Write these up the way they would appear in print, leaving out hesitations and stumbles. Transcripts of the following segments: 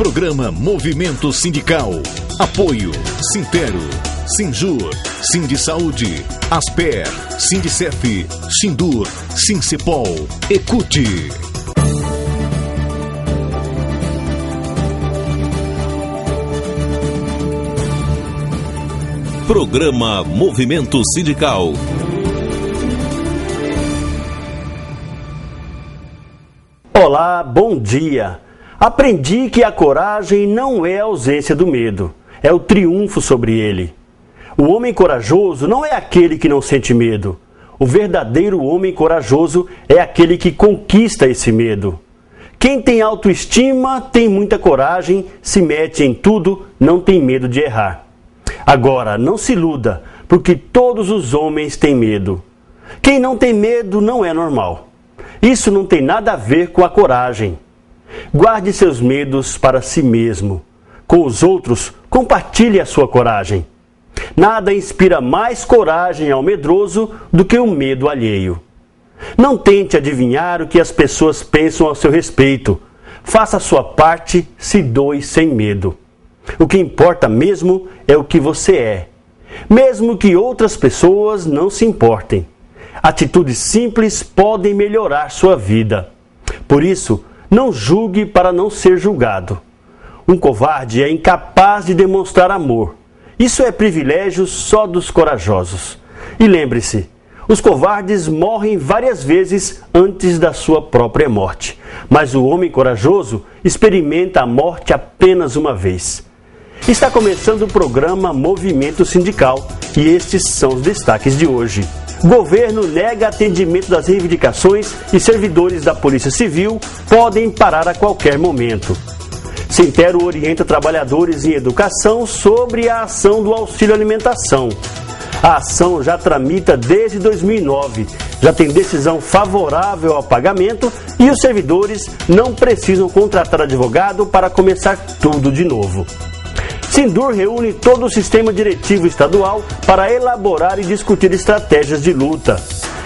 Programa Movimento Sindical. Apoio Sintero, Sinjur, Sindisaúde, Asper, Sindicef, Sindur, Sincepol, Ecute. Programa Movimento Sindical. Olá, bom dia. Aprendi que a coragem não é a ausência do medo, é o triunfo sobre ele. O homem corajoso não é aquele que não sente medo. O verdadeiro homem corajoso é aquele que conquista esse medo. Quem tem autoestima tem muita coragem, se mete em tudo, não tem medo de errar. Agora, não se iluda, porque todos os homens têm medo. Quem não tem medo não é normal. Isso não tem nada a ver com a coragem. Guarde seus medos para si mesmo. Com os outros, compartilhe a sua coragem. Nada inspira mais coragem ao medroso do que o medo alheio. Não tente adivinhar o que as pessoas pensam a seu respeito. Faça a sua parte, se doe sem medo. O que importa mesmo é o que você é, mesmo que outras pessoas não se importem. Atitudes simples podem melhorar sua vida. Por isso, não julgue para não ser julgado. Um covarde é incapaz de demonstrar amor. Isso é privilégio só dos corajosos. E lembre-se, os covardes morrem várias vezes antes da sua própria morte. Mas o homem corajoso experimenta a morte apenas uma vez. Está começando o programa Movimento Sindical e estes são os destaques de hoje. Governo nega atendimento das reivindicações e servidores da Polícia Civil podem parar a qualquer momento. Sintero orienta trabalhadores em educação sobre a ação do auxílio alimentação. A ação já tramita desde 2009, já tem decisão favorável ao pagamento e os servidores não precisam contratar advogado para começar tudo de novo. Sindur reúne todo o sistema diretivo estadual para elaborar e discutir estratégias de luta.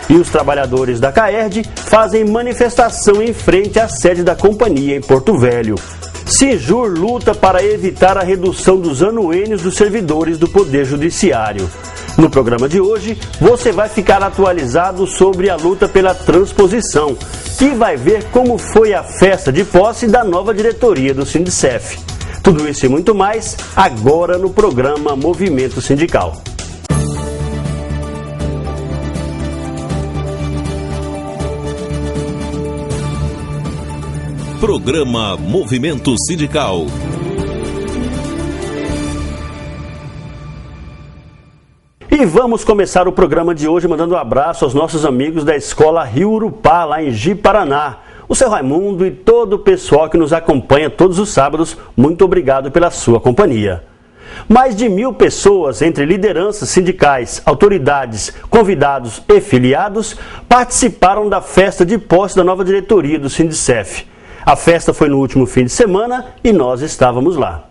E os trabalhadores da CAERD fazem manifestação em frente à sede da companhia em Porto Velho. Sinjur luta para evitar a redução dos anuênios dos servidores do Poder Judiciário. No programa de hoje, você vai ficar atualizado sobre a luta pela transposição e vai ver como foi a festa de posse da nova diretoria do Sindicef. Tudo isso e muito mais, agora no programa Movimento Sindical. Programa Movimento Sindical. E vamos começar o programa de hoje mandando um abraço aos nossos amigos da Escola Rio Urupá, lá em Ji-Paraná. O seu Raimundo e todo o pessoal que nos acompanha todos os sábados, muito obrigado pela sua companhia. Mais de 1.000 pessoas, entre lideranças sindicais, autoridades, convidados e filiados, participaram da festa de posse da nova diretoria do Sindicef. A festa foi no último fim de semana e nós estávamos lá.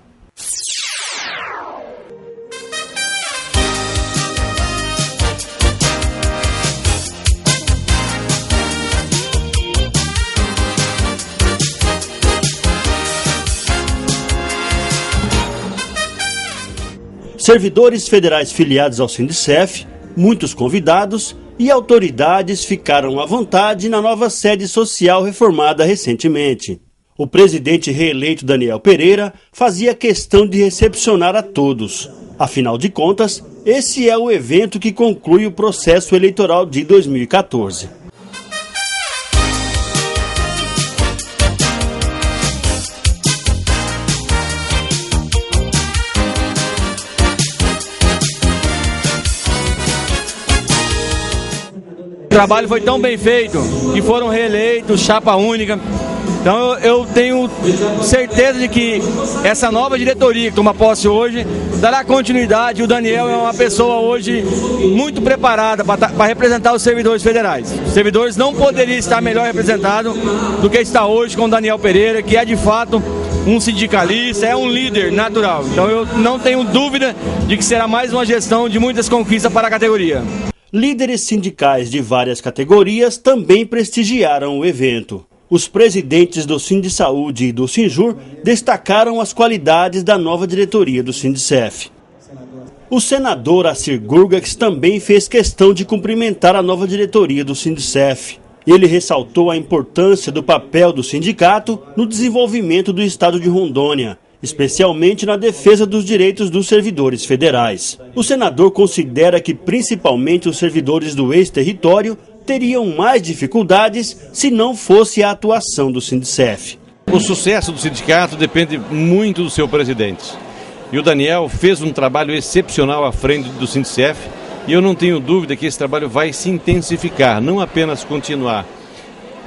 Servidores federais filiados ao Sindicef, muitos convidados e autoridades ficaram à vontade na nova sede social reformada recentemente. O presidente reeleito Daniel Pereira fazia questão de recepcionar a todos. Afinal de contas, esse é o evento que conclui o processo eleitoral de 2014. O trabalho foi tão bem feito que foram reeleitos, chapa única. Então eu tenho certeza de que essa nova diretoria que toma posse hoje dará continuidade. O Daniel é uma pessoa hoje muito preparada para representar os servidores federais. Os servidores não poderiam estar melhor representados do que está hoje com o Daniel Pereira, que é de fato um sindicalista, é um líder natural. Então eu não tenho dúvida de que será mais uma gestão de muitas conquistas para a categoria. Líderes sindicais de várias categorias também prestigiaram o evento. Os presidentes do Sindisaúde e do Sinjur destacaram as qualidades da nova diretoria do Sindicef. O senador Assir Gurgax também fez questão de cumprimentar a nova diretoria do Sindicef. Ele ressaltou a importância do papel do sindicato no desenvolvimento do estado de Rondônia, especialmente na defesa dos direitos dos servidores federais. O senador considera que principalmente os servidores do ex-território teriam mais dificuldades se não fosse a atuação do Sindicef. O sucesso do sindicato depende muito do seu presidente. E o Daniel fez um trabalho excepcional à frente do Sindicef e eu não tenho dúvida que esse trabalho vai se intensificar, não apenas continuar,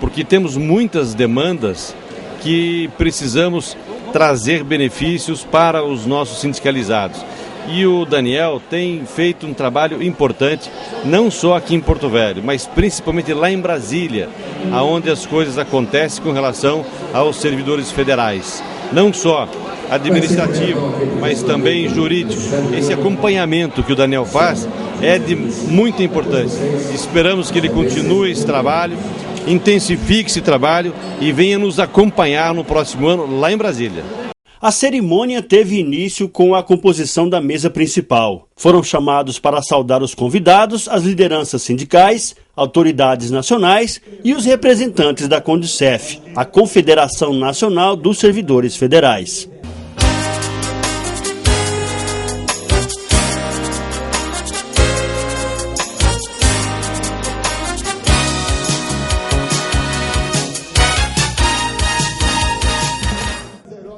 porque temos muitas demandas que precisamos trazer benefícios para os nossos sindicalizados. E o Daniel tem feito um trabalho importante, não só aqui em Porto Velho, mas principalmente lá em Brasília, onde as coisas acontecem com relação aos servidores federais. Não só administrativo, mas também jurídico. Esse acompanhamento que o Daniel faz é de muita importância. Esperamos que ele continue esse trabalho, intensifique esse trabalho e venha nos acompanhar no próximo ano lá em Brasília. A cerimônia teve início com a composição da mesa principal. Foram chamados para saudar os convidados as lideranças sindicais, autoridades nacionais e os representantes da Condicef, a Confederação Nacional dos Servidores Federais.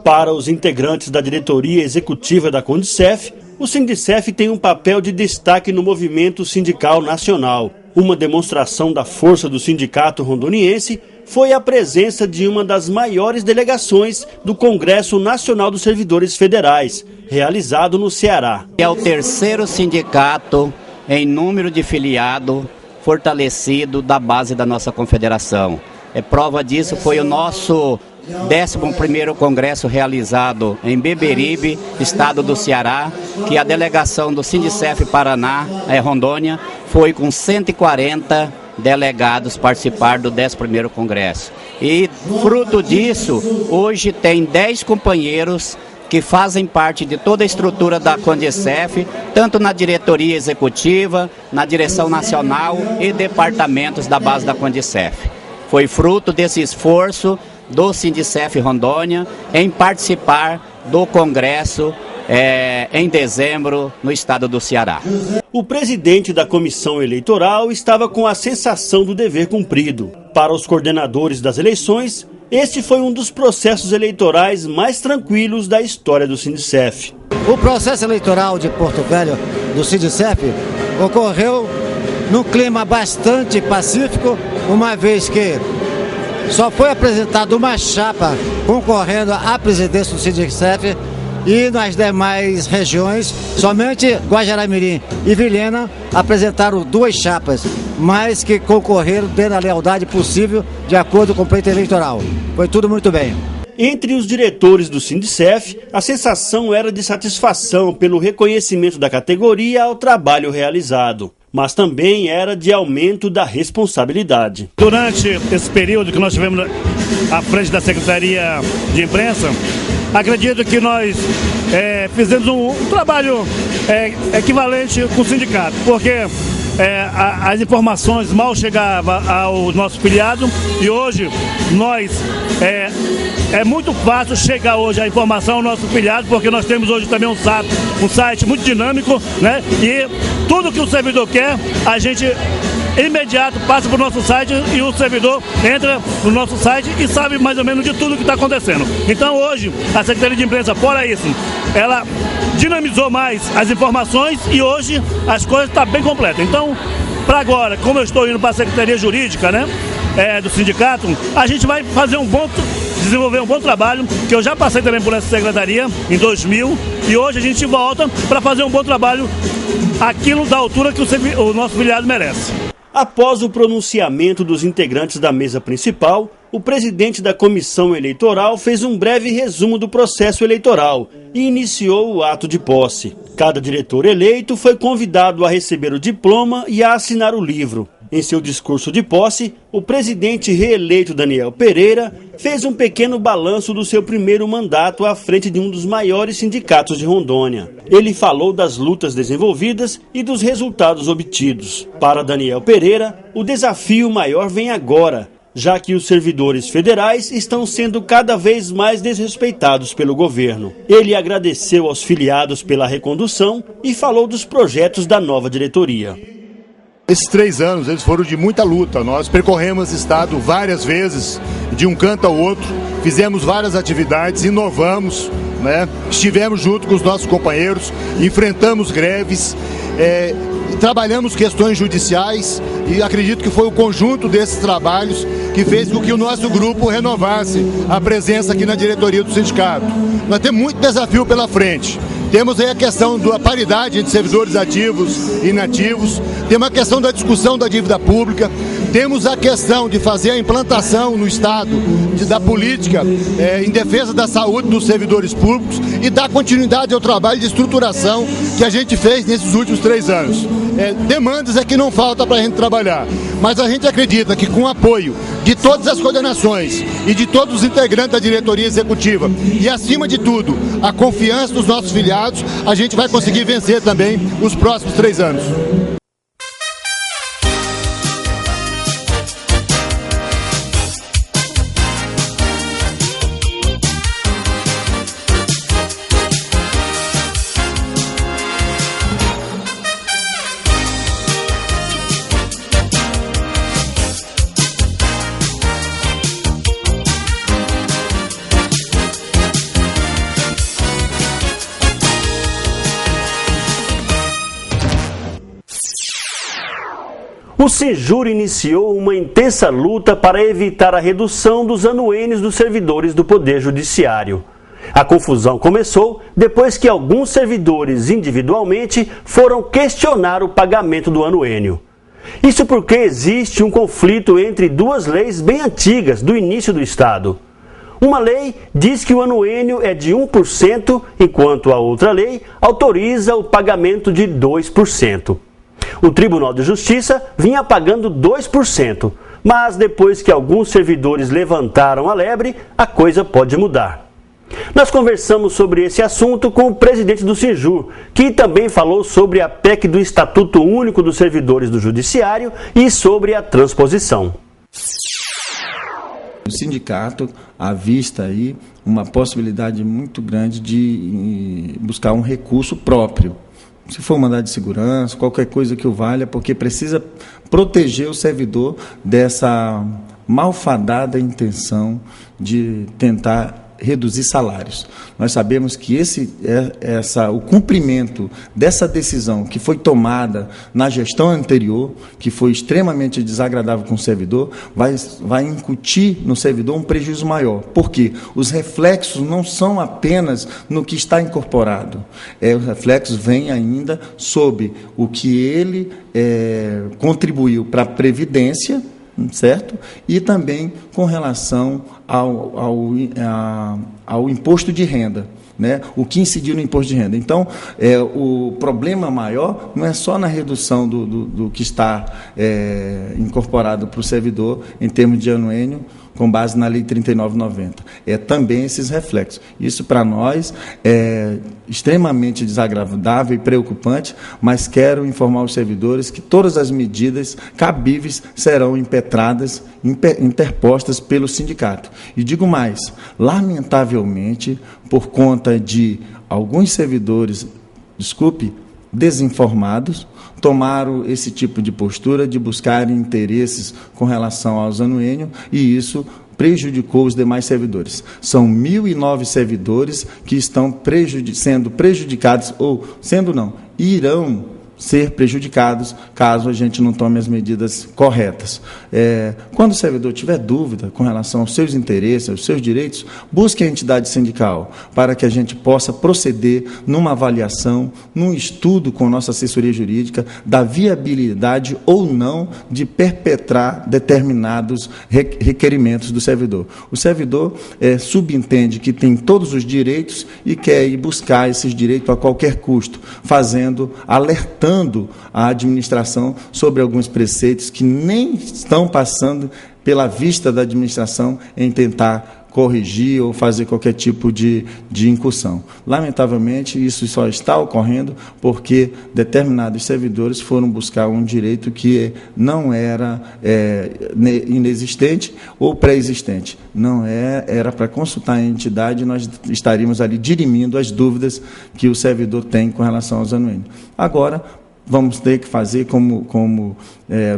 Para os integrantes da diretoria executiva da Condicef, o Sindicef tem um papel de destaque no movimento sindical nacional. Uma demonstração da força do sindicato rondoniense foi a presença de uma das maiores delegações do Congresso Nacional dos Servidores Federais, realizado no Ceará. É o terceiro sindicato em número de filiado fortalecido da base da nossa confederação. Prova disso foi o nosso 11º congresso realizado em Beberibe, estado do Ceará, que a delegação do Sindicef Paraná, Rondônia, foi com 140 delegados participar do 11º congresso. E fruto disso, hoje tem 10 companheiros que fazem parte de toda a estrutura da Condicef, tanto na diretoria executiva, na direção nacional e departamentos da base da Condicef. Foi fruto desse esforço do Sindicef Rondônia em participar do Congresso em dezembro no estado do Ceará. O presidente da comissão eleitoral estava com a sensação do dever cumprido. Para os coordenadores das eleições, este foi um dos processos eleitorais mais tranquilos da história do Sindicef. O processo eleitoral de Porto Velho do Sindicef ocorreu num clima bastante pacífico, uma vez que só foi apresentada uma chapa concorrendo à presidência do Sindicef e nas demais regiões, somente Guajará-Mirim e Vilhena apresentaram 2 chapas, mas que concorreram dentro da lealdade possível de acordo com o pleito eleitoral. Foi tudo muito bem. Entre os diretores do Sindicef, a sensação era de satisfação pelo reconhecimento da categoria ao trabalho realizado, mas também era de aumento da responsabilidade. Durante esse período que nós tivemos à frente da Secretaria de Imprensa, acredito que nós fizemos um trabalho equivalente com o sindicato, porque as informações mal chegavam ao nosso filiado e hoje nós é muito fácil chegar hoje a informação ao nosso filiado, porque nós temos hoje também um site muito dinâmico, né? E tudo que o servidor quer, a gente imediato passa para o nosso site e o servidor entra no nosso site e sabe mais ou menos de tudo que está acontecendo. Então hoje a Secretaria de Imprensa, fora isso, ela dinamizou mais as informações e hoje as coisas estão bem completas. Então, para agora, como eu estou indo para a Secretaria Jurídica, né, do sindicato, a gente vai desenvolver um bom trabalho, que eu já passei também por essa secretaria em 2000 e hoje a gente volta para fazer um bom trabalho aquilo da altura que o nosso filiado merece. Após o pronunciamento dos integrantes da mesa principal, o presidente da comissão eleitoral fez um breve resumo do processo eleitoral e iniciou o ato de posse. Cada diretor eleito foi convidado a receber o diploma e a assinar o livro. Em seu discurso de posse, o presidente reeleito Daniel Pereira fez um pequeno balanço do seu primeiro mandato à frente de um dos maiores sindicatos de Rondônia. Ele falou das lutas desenvolvidas e dos resultados obtidos. Para Daniel Pereira, o desafio maior vem agora, já que os servidores federais estão sendo cada vez mais desrespeitados pelo governo. Ele agradeceu aos filiados pela recondução e falou dos projetos da nova diretoria. Esses 3 anos eles foram de muita luta. Nós percorremos esse estado várias vezes, de um canto ao outro, fizemos várias atividades, inovamos, né? Estivemos junto com os nossos companheiros, enfrentamos greves, trabalhamos questões judiciais e acredito que foi o conjunto desses trabalhos que fez com que o nosso grupo renovasse a presença aqui na diretoria do sindicato. Nós temos muito desafio pela frente. Temos aí a questão da paridade entre servidores ativos e inativos, temos a questão da discussão da dívida pública, temos a questão de fazer a implantação no Estado da política em defesa da saúde dos servidores públicos e dar continuidade ao trabalho de estruturação que a gente fez nesses últimos 3 anos. Demandas é que não falta para a gente trabalhar, mas a gente acredita que com o apoio de todas as coordenações e de todos os integrantes da diretoria executiva e, acima de tudo, a confiança dos nossos filiados, a gente vai conseguir vencer também os próximos 3 anos. O Senjur iniciou uma intensa luta para evitar a redução dos anuênios dos servidores do Poder Judiciário. A confusão começou depois que alguns servidores individualmente foram questionar o pagamento do anuênio. Isso porque existe um conflito entre duas leis bem antigas do início do Estado. Uma lei diz que o anuênio é de 1%, enquanto a outra lei autoriza o pagamento de 2%. O Tribunal de Justiça vinha pagando 2%, mas depois que alguns servidores levantaram a lebre, a coisa pode mudar. Nós conversamos sobre esse assunto com o presidente do Senjur, que também falou sobre a PEC do Estatuto Único dos Servidores do Judiciário e sobre a transposição. O sindicato avista aí uma possibilidade muito grande de buscar um recurso próprio. Se for mandado de segurança, qualquer coisa que o valha, porque precisa proteger o servidor dessa malfadada intenção de tentar reduzir salários. Nós sabemos que o cumprimento dessa decisão que foi tomada na gestão anterior, que foi extremamente desagradável com o servidor, vai incutir no servidor um prejuízo maior. Por quê? Os reflexos não são apenas no que está incorporado. Os reflexos vêm ainda sobre o que ele contribuiu para a Previdência, certo? E também com relação ao imposto de renda, né? O que incidiu no imposto de renda. Então, o problema maior não é só na redução do que está incorporado para o servidor em termos de anuênio, com base na Lei 39/90. Também esses reflexos. Isso, para nós, é extremamente desagradável e preocupante, mas quero informar os servidores que todas as medidas cabíveis serão impetradas, interpostas pelo sindicato. E digo mais, lamentavelmente, por conta de alguns servidores, desinformados, tomaram esse tipo de postura de buscar interesses com relação aos anuênios e isso prejudicou os demais servidores. São 1.009 servidores que estão sendo prejudicados, irão ser prejudicados caso a gente não tome as medidas corretas. Quando o servidor tiver dúvida com relação aos seus interesses, aos seus direitos, busque a entidade sindical para que a gente possa proceder numa avaliação, num estudo com nossa assessoria jurídica da viabilidade ou não de perpetrar determinados requerimentos do servidor. O servidor subentende que tem todos os direitos e quer ir buscar esses direitos a qualquer custo, alertando orientando a administração sobre alguns preceitos que nem estão passando pela vista da administração em tentar corrigir ou fazer qualquer tipo de incursão. Lamentavelmente, isso só está ocorrendo porque determinados servidores foram buscar um direito que não era inexistente ou pré-existente. Não era para consultar a entidade, nós estaríamos ali dirimindo as dúvidas que o servidor tem com relação aos anuênios. Agora, vamos ter que fazer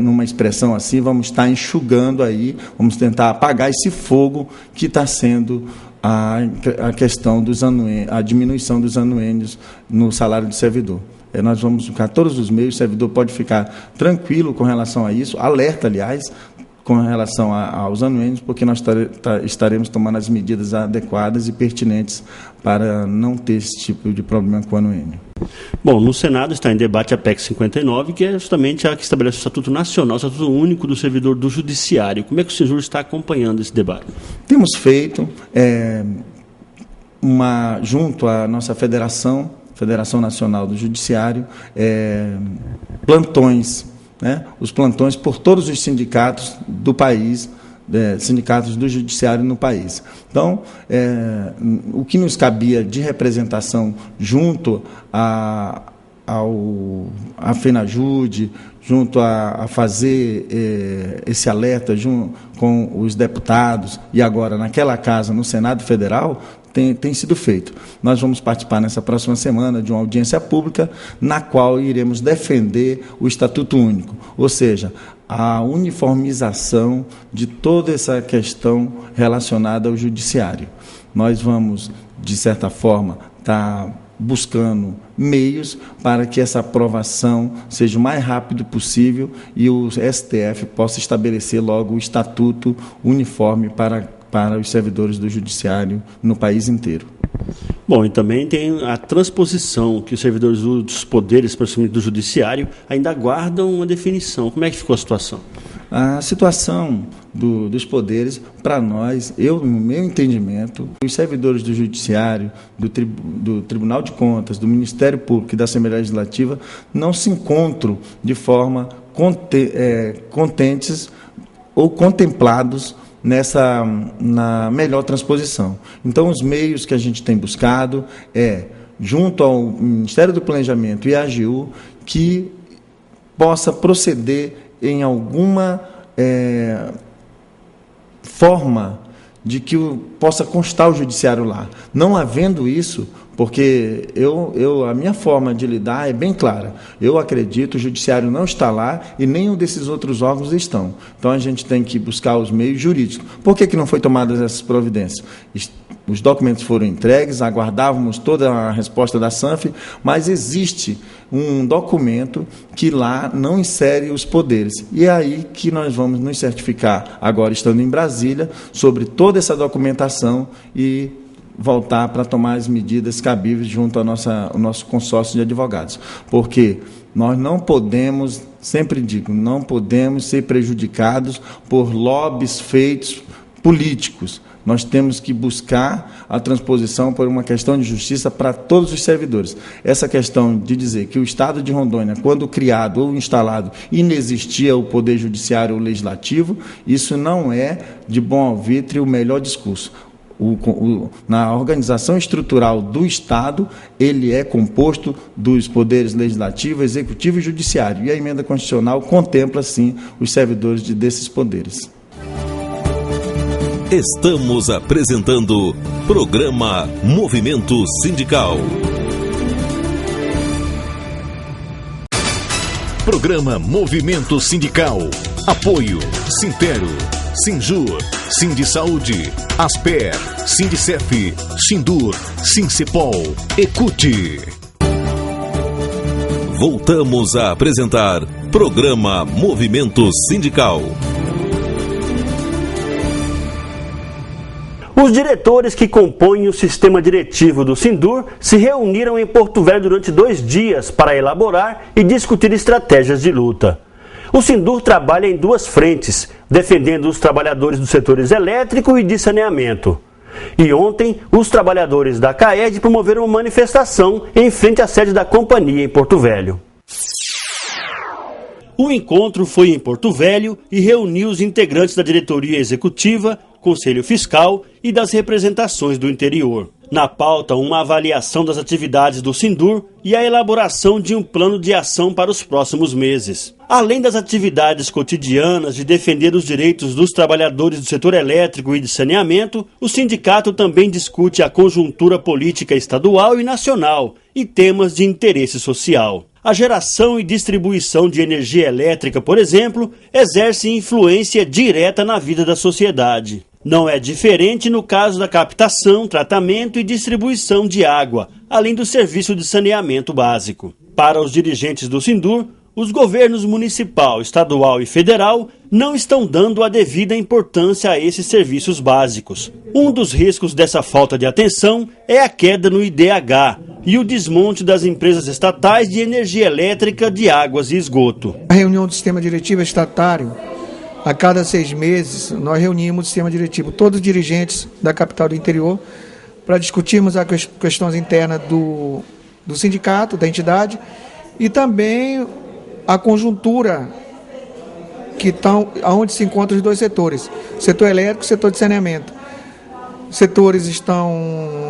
numa expressão assim, vamos estar enxugando aí, vamos tentar apagar esse fogo que está sendo a questão dos anuênios, a diminuição dos anuênios no salário do servidor. Nós vamos buscar todos os meios, o servidor pode ficar tranquilo com relação a isso, alerta, aliás, com relação aos anuênios, porque nós estaremos tomando as medidas adequadas e pertinentes para não ter esse tipo de problema com o anuênio. Bom, no Senado está em debate a PEC 59, que é justamente a que estabelece o Estatuto Nacional, o Estatuto Único do Servidor do Judiciário. Como é que o senhor está acompanhando esse debate? Temos feito, junto à nossa Federação Nacional do Judiciário, plantões, né? Os plantões por todos os sindicatos do país, sindicatos do judiciário no país. Então, o que nos cabia de representação junto à FENAJUDE, junto a fazer esse alerta junto com os deputados e agora naquela casa, no Senado Federal, tem sido feito. Nós vamos participar nessa próxima semana de uma audiência pública na qual iremos defender o Estatuto Único, ou seja, a uniformização de toda essa questão relacionada ao judiciário. Nós vamos, de certa forma, estar buscando meios para que essa aprovação seja o mais rápido possível e o STF possa estabelecer logo o Estatuto uniforme para os servidores do judiciário no país inteiro. Bom, e também tem a transposição, que os servidores dos poderes, principalmente do judiciário, ainda aguardam uma definição. Como é que ficou a situação? A situação dos poderes, para nós, no meu entendimento, os servidores do Judiciário, do Tribunal de Contas, do Ministério Público e da Assembleia Legislativa não se encontram de forma contentes ou contemplados na melhor transposição. Então, os meios que a gente tem buscado junto ao Ministério do Planejamento e à AGU, que possa proceder em alguma forma de que possa constar o judiciário lá. Não havendo isso, porque a minha forma de lidar é bem clara. Eu acredito que o judiciário não está lá e nenhum desses outros órgãos estão. Então, a gente tem que buscar os meios jurídicos. Por que não foi tomadas essas providências? Os documentos foram entregues, aguardávamos toda a resposta da SANF, mas existe um documento que lá não insere os poderes. E é aí que nós vamos nos certificar, agora estando em Brasília, sobre toda essa documentação e voltar para tomar as medidas cabíveis junto ao nosso consórcio de advogados. Porque nós não podemos, sempre digo, não podemos ser prejudicados por lobbies feitos políticos. Nós temos que buscar a transposição por uma questão de justiça para todos os servidores. Essa questão de dizer que o Estado de Rondônia, quando criado ou instalado, inexistia o Poder Judiciário ou Legislativo, isso não é, de bom alvitre, o melhor discurso. Na organização estrutural do Estado, ele é composto dos poderes legislativo, executivo e judiciário. E a emenda constitucional contempla, sim, os servidores desses poderes. Estamos apresentando Programa Movimento Sindical. Programa Movimento Sindical. Apoio Sintero, Sinjur, Sindisaúde, Asper, Sindicef, Sindur, Sincepol, Ecute. Voltamos a apresentar Programa Movimento Sindical. Os diretores que compõem o sistema diretivo do Sindur se reuniram em Porto Velho durante 2 dias para elaborar e discutir estratégias de luta. O Sindur trabalha em 2 frentes, defendendo os trabalhadores dos setores elétrico e de saneamento. E ontem, os trabalhadores da CAED promoveram uma manifestação em frente à sede da companhia em Porto Velho. O encontro foi em Porto Velho e reuniu os integrantes da diretoria executiva, Conselho Fiscal e das representações do interior. Na pauta, uma avaliação das atividades do Sindur e a elaboração de um plano de ação para os próximos meses. Além das atividades cotidianas de defender os direitos dos trabalhadores do setor elétrico e de saneamento, o sindicato também discute a conjuntura política estadual e nacional e temas de interesse social. A geração e distribuição de energia elétrica, por exemplo, exerce influência direta na vida da sociedade. Não é diferente no caso da captação, tratamento e distribuição de água, além do serviço de saneamento básico. Para os dirigentes do Sindur, os governos municipal, estadual e federal não estão dando a devida importância a esses serviços básicos. Um dos riscos dessa falta de atenção é a queda no IDH e o desmonte das empresas estatais de energia elétrica, de águas e esgoto. A reunião do sistema diretivo estatário, a cada 6 meses, nós reunimos o sistema diretivo, todos os dirigentes da capital do interior, para discutirmos as questões internas do sindicato, da entidade, e também a conjuntura onde se encontram os dois setores, setor elétrico e setor de saneamento. Setores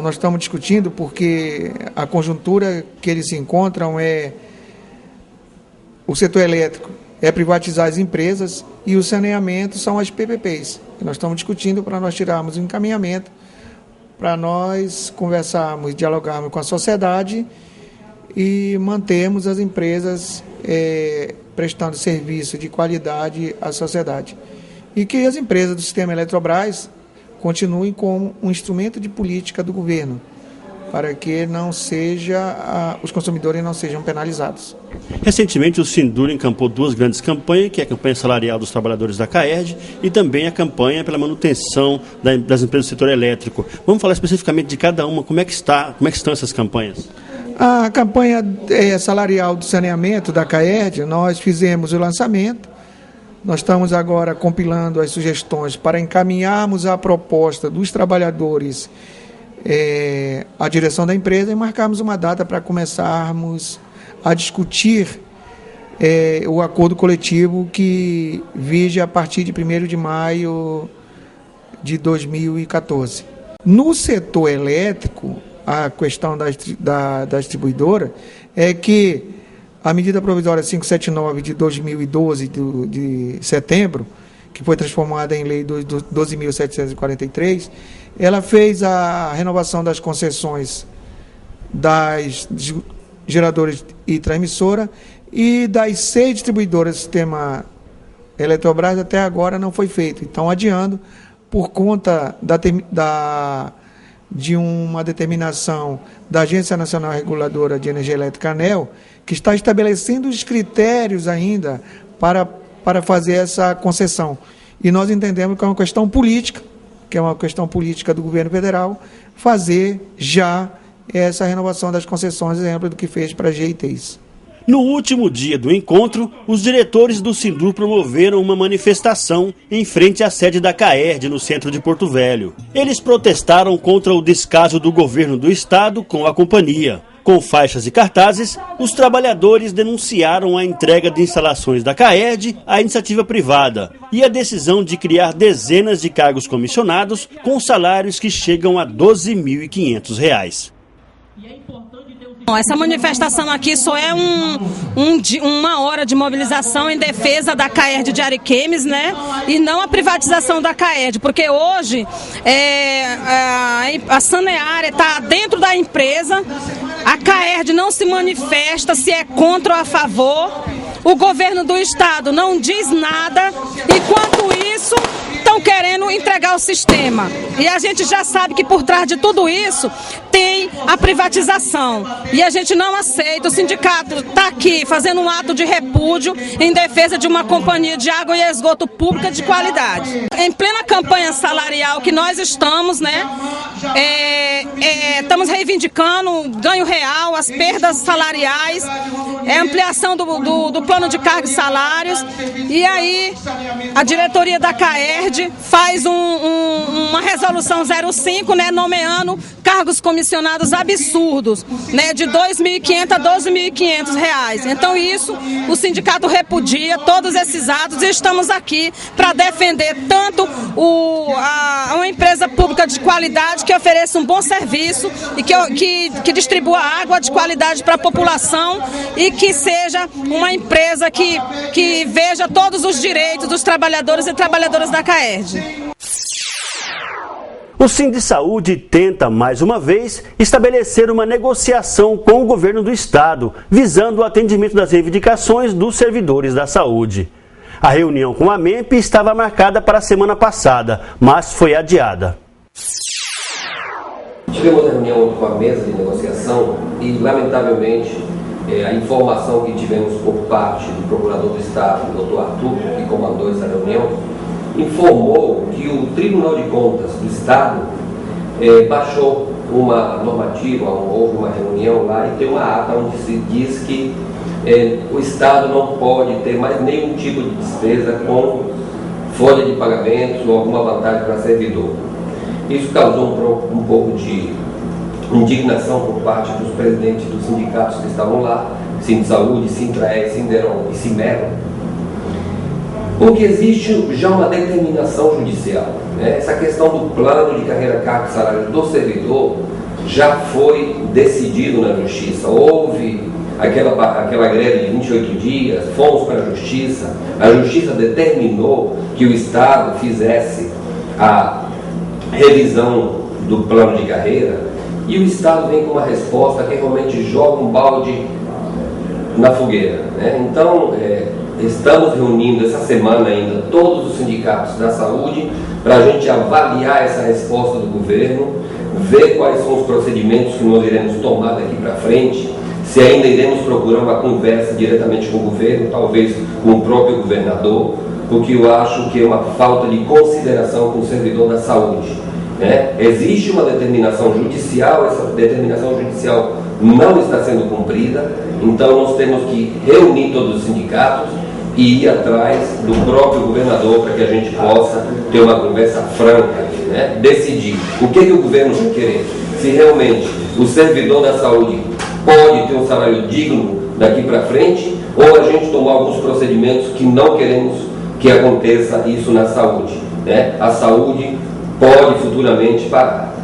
nós estamos discutindo porque a conjuntura que eles se encontram é o setor elétrico é privatizar as empresas e o saneamento são as PPPs. Nós estamos discutindo para nós tirarmos um encaminhamento, para nós conversarmos, dialogarmos com a sociedade e mantermos as empresas prestando serviço de qualidade à sociedade. E que as empresas do sistema Eletrobras continuem como um instrumento de política do governo, para que os consumidores não sejam penalizados. Recentemente, o Sindur encampou 2 grandes campanhas, que é a campanha salarial dos trabalhadores da CAERD e também a campanha pela manutenção das empresas do setor elétrico. Vamos falar especificamente de cada uma, como é que estão essas campanhas? A campanha salarial do saneamento da CAERD, nós fizemos o lançamento. Nós estamos agora compilando as sugestões para encaminharmos a proposta dos trabalhadores à direção da empresa e marcarmos uma data para começarmos a discutir o acordo coletivo que vige a partir de 1º de maio de 2014. No setor elétrico, a questão da distribuidora é que a medida provisória 579 de 2012, de setembro, que foi transformada em lei 12.743, ela fez a renovação das concessões das geradoras e transmissora e das 6 distribuidoras do sistema Eletrobras até agora não foi feito. Então, adiando, por conta de uma determinação da Agência Nacional Reguladora de Energia Elétrica, ANEEL, que está estabelecendo os critérios ainda para fazer essa concessão. E nós entendemos que é uma questão política, do governo federal, fazer já essa renovação das concessões, exemplo do que fez para a GITs. No último dia do encontro, os diretores do Sindur promoveram uma manifestação em frente à sede da CAERD, no centro de Porto Velho. Eles protestaram contra o descaso do governo do estado com a companhia. Com faixas e cartazes, os trabalhadores denunciaram a entrega de instalações da CAERD à iniciativa privada e a decisão de criar dezenas de cargos comissionados com salários que chegam a R$ 12.500. Essa manifestação aqui só é uma hora de mobilização em defesa da CAERD de Ariquemes, né? E não a privatização da CAERD, porque hoje a Saneária está dentro da empresa, a CAERD não se manifesta se é contra ou a favor, o governo do estado não diz nada, enquanto isso estão querendo entregar o sistema. E a gente já sabe que por trás de tudo isso tem a privatização. E a gente não aceita. O sindicato está aqui fazendo um ato de repúdio em defesa de uma companhia de água e esgoto pública de qualidade. Em plena campanha salarial que nós estamos, né? Estamos reivindicando ganho real, as perdas salariais, ampliação do plano de cargos e salários. E aí a diretoria da CAERD faz uma resolução 05, né, nomeando cargos comissionados absurdos, né, de R$ 2.500 a R$ 12.500. Então isso, o sindicato repudia todos esses atos e estamos aqui para defender tanto uma empresa pública de qualidade que ofereça um bom serviço e que distribua água de qualidade para a população e que seja uma empresa que veja todos os direitos dos trabalhadores e trabalhadoras da CAERD. O Sindisaúde tenta, mais uma vez, estabelecer uma negociação com o governo do estado, visando o atendimento das reivindicações dos servidores da saúde. A reunião com a MEMP estava marcada para a semana passada, mas foi adiada. Tivemos a reunião com a mesa de negociação e, lamentavelmente, a informação que tivemos por parte do procurador do estado, o Dr. Arthur, que comandou essa reunião, informou que o Tribunal de Contas do estado baixou uma normativa, houve uma reunião lá e tem uma ata onde se diz que o estado não pode ter mais nenhum tipo de despesa com folha de pagamentos ou alguma vantagem para servidor. Isso causou um pouco de indignação por parte dos presidentes dos sindicatos que estavam lá, Sindisaúde, Sintrae, Sinderon e Simero, porque existe já uma determinação judicial, né? Essa questão do plano de carreira, cargo e salário do servidor já foi decidido na justiça. Houve aquela greve de 28 dias, fomos para a justiça determinou que o estado fizesse a revisão do plano de carreira e o estado vem com uma resposta que realmente joga um balde na fogueira, né? Então, estamos reunindo essa semana ainda todos os sindicatos da saúde para a gente avaliar essa resposta do governo, ver quais são os procedimentos que nós iremos tomar daqui para frente, se ainda iremos procurar uma conversa diretamente com o governo, talvez com o próprio governador, porque eu acho que é uma falta de consideração com o servidor da saúde, né? Existe uma determinação judicial, essa determinação judicial não está sendo cumprida, então nós temos que reunir todos os sindicatos e ir atrás do próprio governador para que a gente possa ter uma conversa franca, né? Decidir o que o governo vai querer, se realmente o servidor da saúde pode ter um salário digno daqui para frente ou a gente tomar alguns procedimentos que não queremos que aconteça isso na saúde, né? A saúde pode futuramente parar.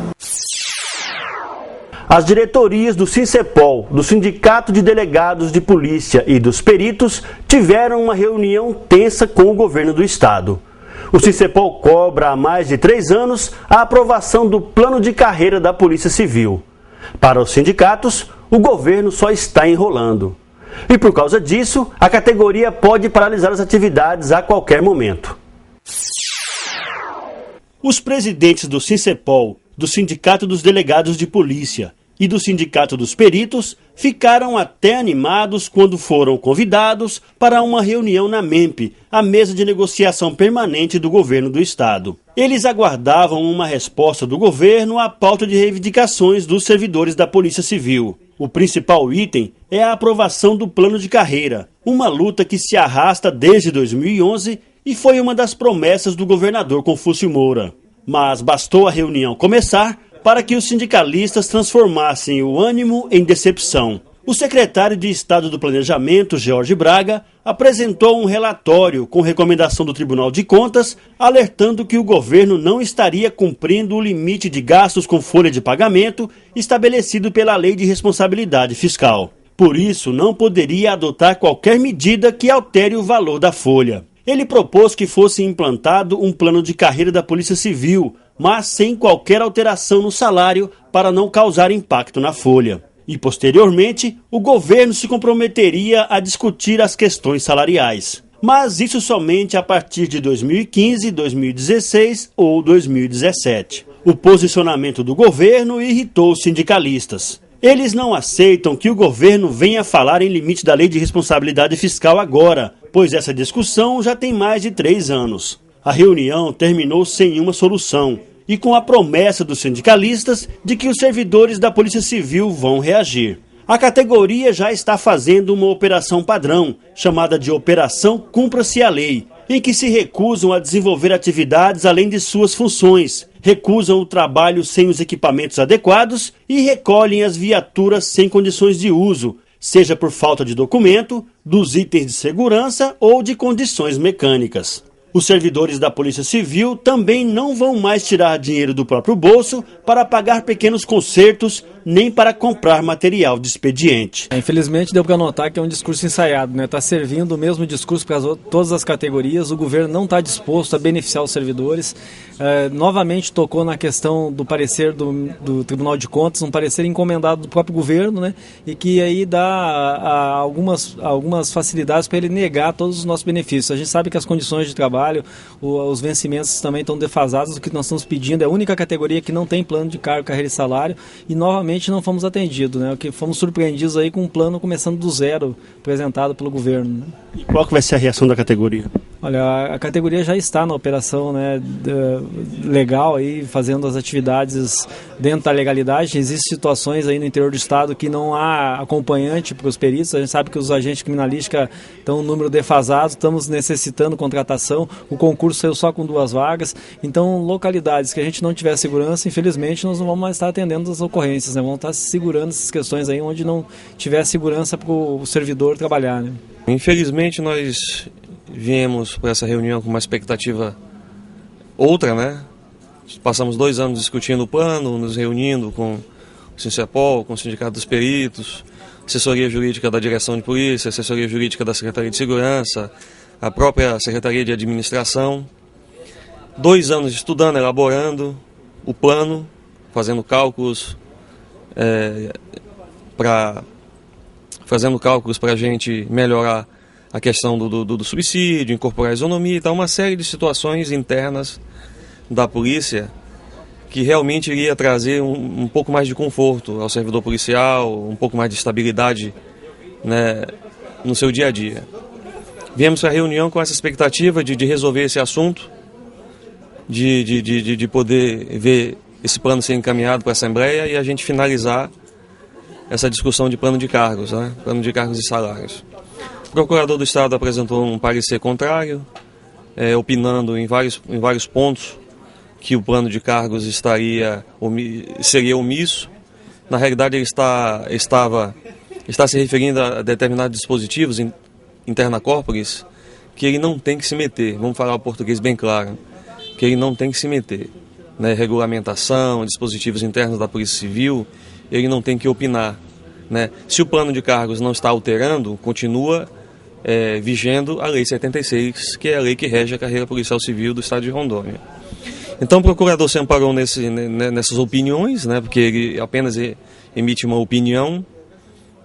As diretorias do Sincepol, do Sindicato de Delegados de Polícia e dos Peritos tiveram uma reunião tensa com o governo do estado. O Sincepol cobra há mais de 3 anos a aprovação do plano de carreira da Polícia Civil. Para os sindicatos, o governo só está enrolando. E por causa disso, a categoria pode paralisar as atividades a qualquer momento. Os presidentes do Sincepol, do Sindicato dos Delegados de Polícia e do Sindicato dos Peritos ficaram até animados quando foram convidados para uma reunião na MEMP, a mesa de negociação permanente do governo do estado. Eles aguardavam uma resposta do governo à pauta de reivindicações dos servidores da Polícia Civil. O principal item é a aprovação do plano de carreira, uma luta que se arrasta desde 2011 e foi uma das promessas do governador Confúcio Moura. Mas bastou a reunião começar para que os sindicalistas transformassem o ânimo em decepção. O secretário de Estado do Planejamento, George Braga, apresentou um relatório com recomendação do Tribunal de Contas, alertando que o governo não estaria cumprindo o limite de gastos com folha de pagamento estabelecido pela Lei de Responsabilidade Fiscal. Por isso, não poderia adotar qualquer medida que altere o valor da folha. Ele propôs que fosse implantado um plano de carreira da Polícia Civil, mas sem qualquer alteração no salário para não causar impacto na folha. E, posteriormente, o governo se comprometeria a discutir as questões salariais. Mas isso somente a partir de 2015, 2016 ou 2017. O posicionamento do governo irritou os sindicalistas. Eles não aceitam que o governo venha falar em limite da Lei de Responsabilidade Fiscal agora, pois essa discussão já tem mais de 3 anos. A reunião terminou sem uma solução e com a promessa dos sindicalistas de que os servidores da Polícia Civil vão reagir. A categoria já está fazendo uma operação padrão, chamada de Operação Cumpra-se a Lei, em que se recusam a desenvolver atividades além de suas funções, recusam o trabalho sem os equipamentos adequados e recolhem as viaturas sem condições de uso, seja por falta de documento, dos itens de segurança ou de condições mecânicas. Os servidores da Polícia Civil também não vão mais tirar dinheiro do próprio bolso para pagar pequenos consertos, nem para comprar material de expediente. Infelizmente deu para notar que é um discurso ensaiado, né? Está servindo o mesmo discurso para todas as categorias, o governo não está disposto a beneficiar os servidores. Novamente tocou na questão do parecer do Tribunal de Contas, um parecer encomendado do próprio governo, né? E que aí dá algumas facilidades para ele negar todos os nossos benefícios. A gente sabe que as condições de trabalho, os vencimentos também estão defasados. O que nós estamos pedindo é a única categoria que não tem plano de cargo, carreira e salário, e novamente não fomos atendidos, né? Que fomos surpreendidos aí com um plano começando do zero, apresentado pelo governo, né? E qual que vai ser a reação da categoria? Olha, a categoria já está na operação, né, legal, aí, fazendo as atividades dentro da legalidade. Existem situações aí no interior do estado que não há acompanhante para os peritos. A gente sabe que os agentes criminalísticos estão um número defasado, estamos necessitando contratação. O concurso saiu só com 2 vagas. Então, localidades que a gente não tiver segurança, infelizmente, nós não vamos mais estar atendendo as ocorrências, né? Vamos estar segurando essas questões aí onde não tiver segurança para o servidor trabalhar, né? Infelizmente, nós viemos para essa reunião com uma expectativa outra, né? Passamos 2 anos discutindo o plano, nos reunindo com o Sincepol, com o Sindicato dos Peritos, assessoria jurídica da Direção de Polícia, assessoria jurídica da Secretaria de Segurança, a própria Secretaria de Administração. 2 anos estudando, elaborando o plano, fazendo cálculos para a gente melhorar a questão do subsídio, incorporar a isonomia e tal, uma série de situações internas da polícia que realmente iria trazer um pouco mais de conforto ao servidor policial, um pouco mais de estabilidade, né, no seu dia a dia. Viemos para a reunião com essa expectativa de resolver esse assunto, de poder ver esse plano ser encaminhado para a Assembleia e a gente finalizar essa discussão de plano de cargos, né, plano de cargos e salários. O Procurador do Estado apresentou um parecer contrário, opinando em vários pontos que o plano de cargos seria omisso. Na realidade, ele está se referindo a determinados dispositivos interna corporis que ele não tem que se meter. Vamos falar o português bem claro, que ele não tem que se meter, né? Regulamentação, dispositivos internos da Polícia Civil, ele não tem que opinar, né? Se o plano de cargos não está alterando, continua vigendo a Lei 76, que é a lei que rege a carreira policial civil do Estado de Rondônia. Então o procurador se amparou nessas opiniões, né? Porque ele apenas emite uma opinião,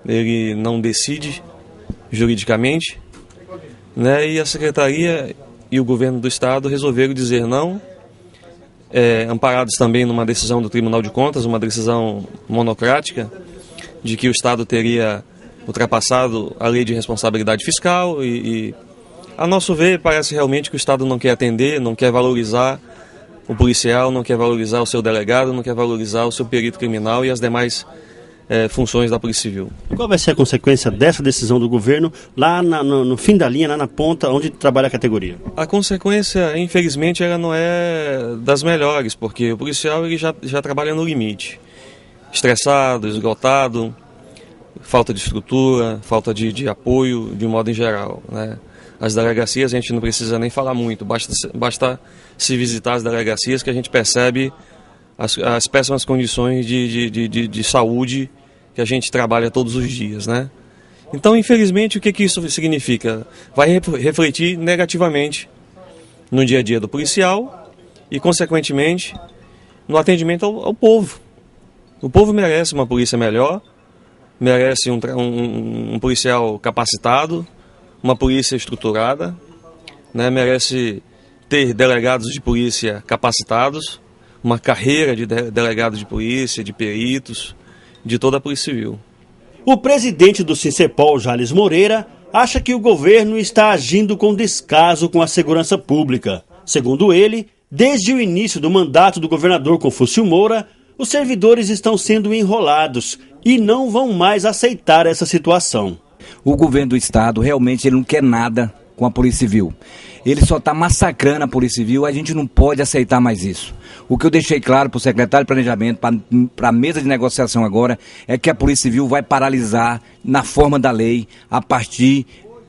ele não decide juridicamente, né? E a Secretaria e o Governo do Estado resolveram dizer não, amparados também numa decisão do Tribunal de Contas, uma decisão monocrática, de que o Estado teria ultrapassado a lei de responsabilidade fiscal e a nosso ver, parece realmente que o Estado não quer atender, não quer valorizar o policial, não quer valorizar o seu delegado, não quer valorizar o seu perito criminal e as demais funções da Polícia Civil. Qual vai ser a consequência dessa decisão do governo lá no fim da linha, lá na ponta, onde trabalha a categoria? A consequência, infelizmente, ela não é das melhores, porque o policial ele já trabalha no limite. Estressado, esgotado, falta de estrutura, falta de apoio, de modo em geral, né? As delegacias a gente não precisa nem falar muito, basta se visitar as delegacias que a gente percebe as péssimas condições de saúde que a gente trabalha todos os dias, né? Então, infelizmente, o que isso significa? Vai refletir negativamente no dia a dia do policial e, consequentemente, no atendimento ao povo. O povo merece uma polícia melhor, merece um policial capacitado, uma polícia estruturada, né? Merece ter delegados de polícia capacitados, uma carreira de delegados de polícia, de peritos, de toda a Polícia Civil. O presidente do Sincepol, Jales Moreira, acha que o governo está agindo com descaso com a segurança pública. Segundo ele, desde o início do mandato do governador Confúcio Moura, os servidores estão sendo enrolados e não vão mais aceitar essa situação. O governo do estado realmente ele não quer nada com a Polícia Civil. ele só está massacrando a Polícia Civil, a gente não pode aceitar mais isso. O que eu deixei claro para o secretário de Planejamento, para a mesa de negociação agora, é que a Polícia Civil vai paralisar na forma da lei,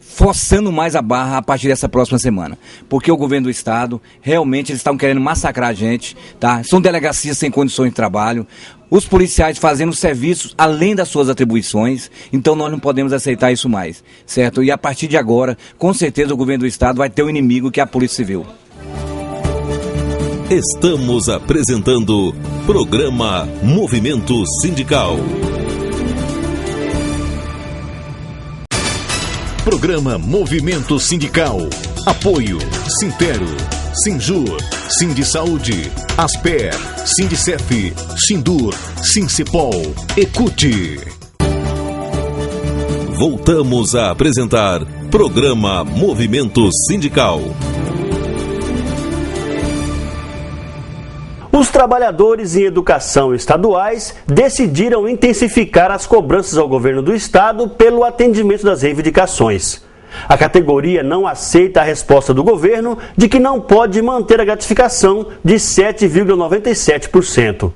forçando mais a barra a partir dessa próxima semana. Porque o governo do estado, realmente, eles estão querendo massacrar a gente, tá? São delegacias sem condições de trabalho, os policiais fazendo serviços além das suas atribuições, então nós não podemos aceitar isso mais, certo? E a partir de agora, com certeza o governo do estado vai ter um inimigo que é a Polícia Civil. Estamos apresentando Programa Movimento Sindical. Programa Movimento Sindical. Apoio Sintero, Sinjur, Sindisaúde, Asper, Sindicef, Sindur, Sincepol, Ecute. Voltamos a apresentar Programa Movimento Sindical. Os trabalhadores em educação estaduais decidiram intensificar as cobranças ao governo do estado pelo atendimento das reivindicações. A categoria não aceita a resposta do governo de que não pode manter a gratificação de 7,97%.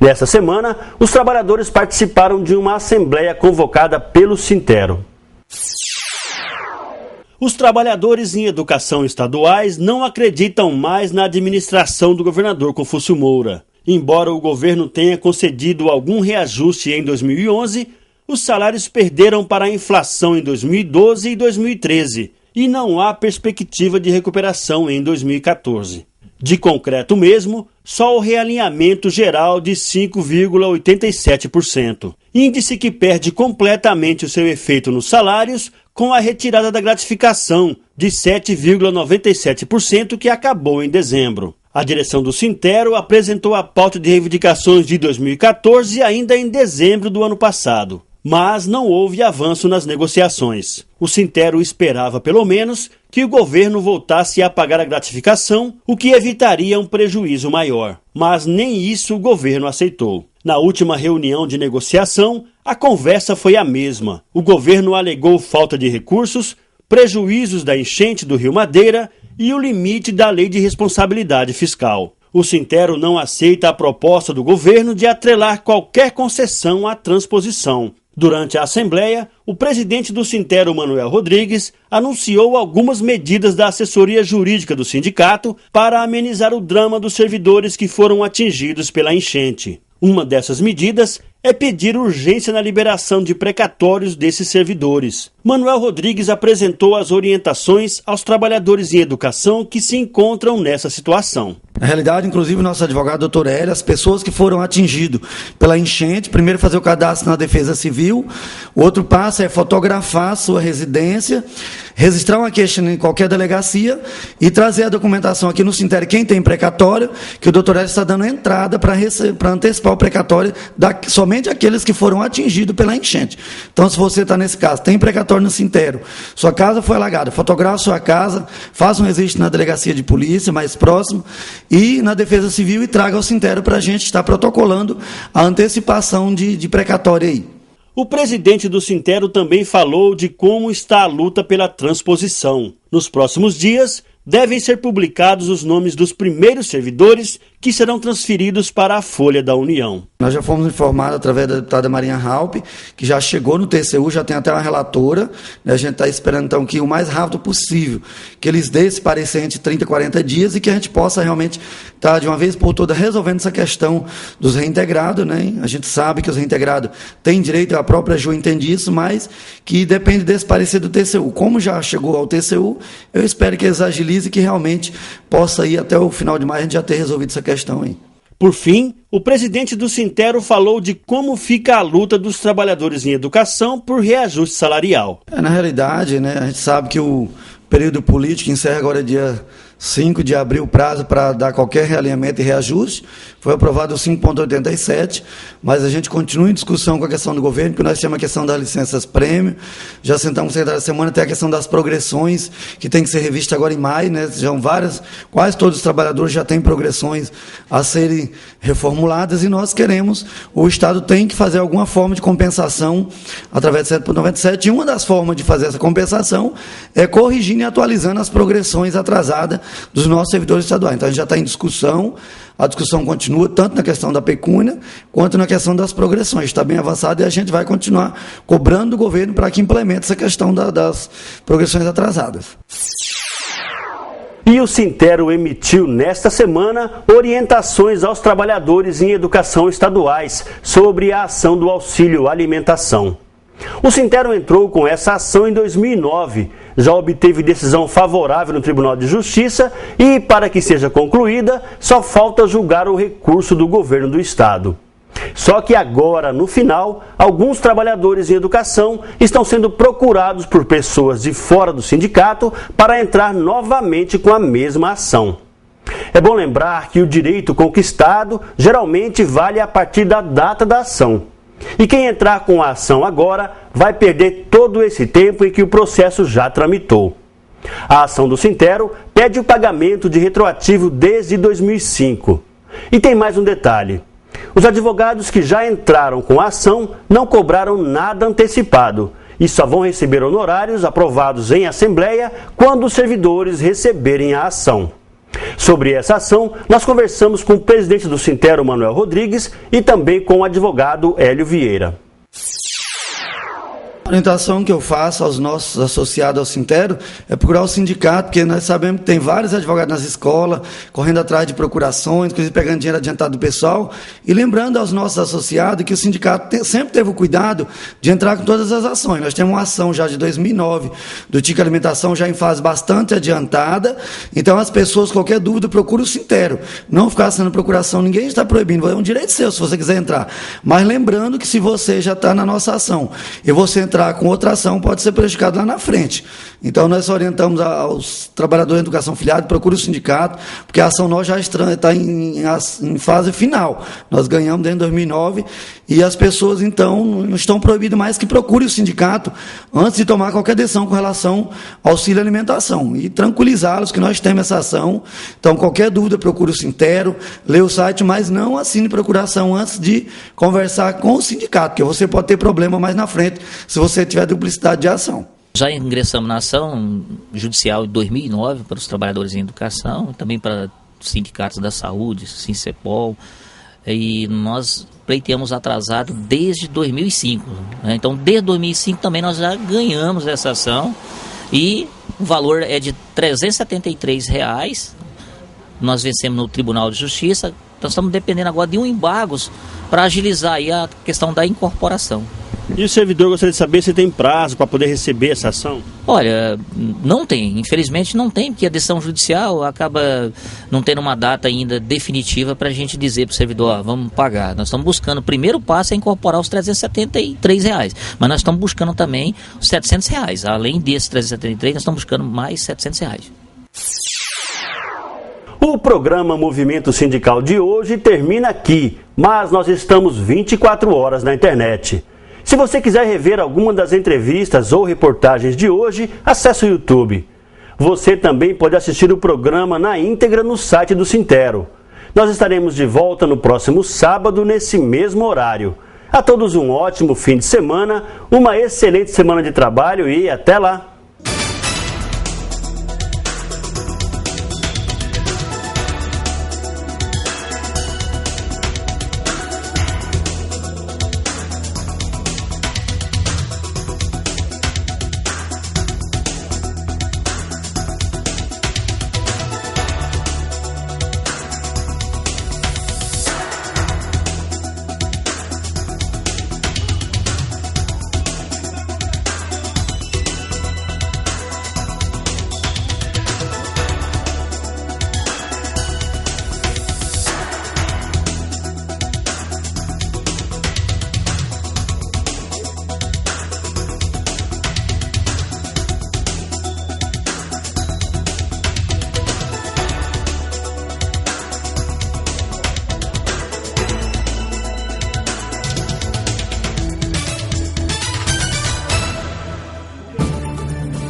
Nesta semana, os trabalhadores participaram de uma assembleia convocada pelo Sintero. Os trabalhadores em educação estaduais não acreditam mais na administração do governador Confúcio Moura. Embora o governo tenha concedido algum reajuste em 2011, os salários perderam para a inflação em 2012 e 2013 e não há perspectiva de recuperação em 2014. De concreto mesmo, só o realinhamento geral de 5,87%. Índice que perde completamente o seu efeito nos salários com a retirada da gratificação de 7,97% que acabou em dezembro. A direção do Sintero apresentou a pauta de reivindicações de 2014 ainda em dezembro do ano passado, mas não houve avanço nas negociações. O Sintero esperava, pelo menos, que o governo voltasse a pagar a gratificação, o que evitaria um prejuízo maior. Mas nem isso o governo aceitou. Na última reunião de negociação, a conversa foi a mesma. O governo alegou falta de recursos, prejuízos da enchente do Rio Madeira e o limite da Lei de Responsabilidade Fiscal. O Sintero não aceita a proposta do governo de atrelar qualquer concessão à transposição. Durante a Assembleia, o presidente do Sintero, Manuel Rodrigues, anunciou algumas medidas da assessoria jurídica do sindicato para amenizar o drama dos servidores que foram atingidos pela enchente. Uma dessas medidas é pedir urgência na liberação de precatórios desses servidores. Manuel Rodrigues apresentou as orientações aos trabalhadores em educação que se encontram nessa situação. Na realidade, inclusive, o nosso advogado, doutor Hélio, as pessoas que foram atingidas pela enchente, primeiro fazer o cadastro na Defesa Civil, o outro passo é fotografar a sua residência, registrar uma queixa em qualquer delegacia e trazer a documentação aqui no Sintero, quem tem precatório, que o doutor Hélio está dando entrada para antecipar o precatório somente aqueles que foram atingidos pela enchente. Então, se você está nesse caso, tem precatório no Sintero, sua casa foi alagada, fotografa sua casa, faz um registro na delegacia de polícia mais próximo e na Defesa Civil e traga ao Sintero para a gente estar protocolando a antecipação de precatório aí. O presidente do Sintero também falou de como está a luta pela transposição. Nos próximos dias, devem ser publicados os nomes dos primeiros servidores que serão transferidos para a Folha da União. Nós já fomos informados através da deputada Marinha Halpe, que já chegou no TCU, já tem até uma relatora, né? A gente está esperando então que o mais rápido possível, que eles dêem esse parecer entre 30 e 40 dias e que a gente possa realmente estar de uma vez por todas resolvendo essa questão dos reintegrados, né? A gente sabe que os reintegrados têm direito, a própria Ju entende isso, mas que depende desse parecer do TCU. Como já chegou ao TCU, eu espero que eles agilizem e que realmente possa ir até o final de maio a gente já ter resolvido essa questão aí. Por fim, o presidente do Sintero falou de como fica a luta dos trabalhadores em educação por reajuste salarial. Na realidade, né, a gente sabe que o período político encerra agora dia 5 de abril, prazo para dar qualquer realinhamento e reajuste. Foi aprovado o 5,87, mas a gente continua em discussão com a questão do governo, porque nós temos a questão das licenças prêmio, já sentamos com da semana, tem a questão das progressões, que tem que ser revista agora em maio, né? Já quase todos os trabalhadores já têm progressões a serem reformuladas, e nós queremos, o Estado tem que fazer alguma forma de compensação através de 7,97, e uma das formas de fazer essa compensação é corrigindo e atualizando as progressões atrasadas dos nossos servidores estaduais. Então, a gente já está em discussão, a discussão continua tanto na questão da pecúnia quanto na questão das progressões. Está bem avançado e a gente vai continuar cobrando do governo para que implemente essa questão das progressões atrasadas. E o Sintero emitiu nesta semana orientações aos trabalhadores em educação estaduais sobre a ação do auxílio alimentação. O Sintero entrou com essa ação em 2009, já obteve decisão favorável no Tribunal de Justiça e, para que seja concluída, só falta julgar o recurso do governo do Estado. Só que agora, no final, alguns trabalhadores em educação estão sendo procurados por pessoas de fora do sindicato para entrar novamente com a mesma ação. É bom lembrar que o direito conquistado geralmente vale a partir da data da ação. E quem entrar com a ação agora vai perder todo esse tempo em que o processo já tramitou. A ação do Sintero pede o pagamento de retroativo desde 2005. E tem mais um detalhe. Os advogados que já entraram com a ação não cobraram nada antecipado e só vão receber honorários aprovados em assembleia quando os servidores receberem a ação. Sobre essa ação, nós conversamos com o presidente do Sintero, Manuel Rodrigues, e também com o advogado Hélio Vieira. A orientação que eu faço aos nossos associados ao Sintero é procurar o sindicato, porque nós sabemos que tem vários advogados nas escolas, correndo atrás de procurações, inclusive pegando dinheiro adiantado do pessoal, e lembrando aos nossos associados que o sindicato sempre teve o cuidado de entrar com todas as ações. Nós temos uma ação já de 2009 do Ticket Alimentação, já em fase bastante adiantada, então as pessoas, qualquer dúvida, procurem o Sintero. Não ficar sendo procuração, ninguém está proibindo, é um direito seu se você quiser entrar. Mas lembrando que se você já está na nossa ação e você entrar com outra ação, pode ser prejudicado lá na frente. Então, nós orientamos aos trabalhadores de educação filiada, procure o sindicato, porque a ação nós já está em fase final. Nós ganhamos desde 2009 e as pessoas, então, não estão proibidas mais que procure o sindicato antes de tomar qualquer decisão com relação ao auxílio alimentação. E tranquilizá-los que nós temos essa ação. Então, qualquer dúvida, procure o Sintero, lê o site, mas não assine procuração antes de conversar com o sindicato, porque você pode ter problema mais na frente se você tiver duplicidade de ação. Já ingressamos na ação judicial de 2009 para os trabalhadores em educação, também para os sindicatos da saúde, Sincepol, e nós pleiteamos atrasado desde 2005. Né? Então, desde 2005 também nós já ganhamos essa ação e o valor é de R$ 373. Nós vencemos no Tribunal de Justiça, então estamos dependendo agora de um embargo para agilizar aí a questão da incorporação. E o servidor gostaria de saber se tem prazo para poder receber essa ação? Olha, não tem, infelizmente não tem, porque a decisão judicial acaba não tendo uma data ainda definitiva para a gente dizer para o servidor, vamos pagar. Nós estamos buscando, o primeiro passo é incorporar os R$ 373, mas nós estamos buscando também os R$ 700. Além desses 373, nós estamos buscando mais R$ 700. O programa Movimento Sindical de hoje termina aqui, mas nós estamos 24 horas na internet. Se você quiser rever alguma das entrevistas ou reportagens de hoje, acesse o YouTube. Você também pode assistir o programa na íntegra no site do Sintero. Nós estaremos de volta no próximo sábado, nesse mesmo horário. A todos um ótimo fim de semana, uma excelente semana de trabalho e até lá!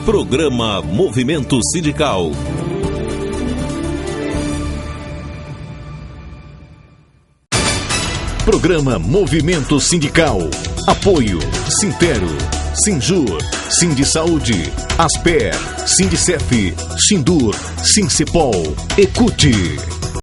Programa Movimento Sindical. Programa Movimento Sindical. Apoio Sintero, Sinjur, Sindisaúde, Asper, Sindicef, Sindur, Sincepol, Ecute.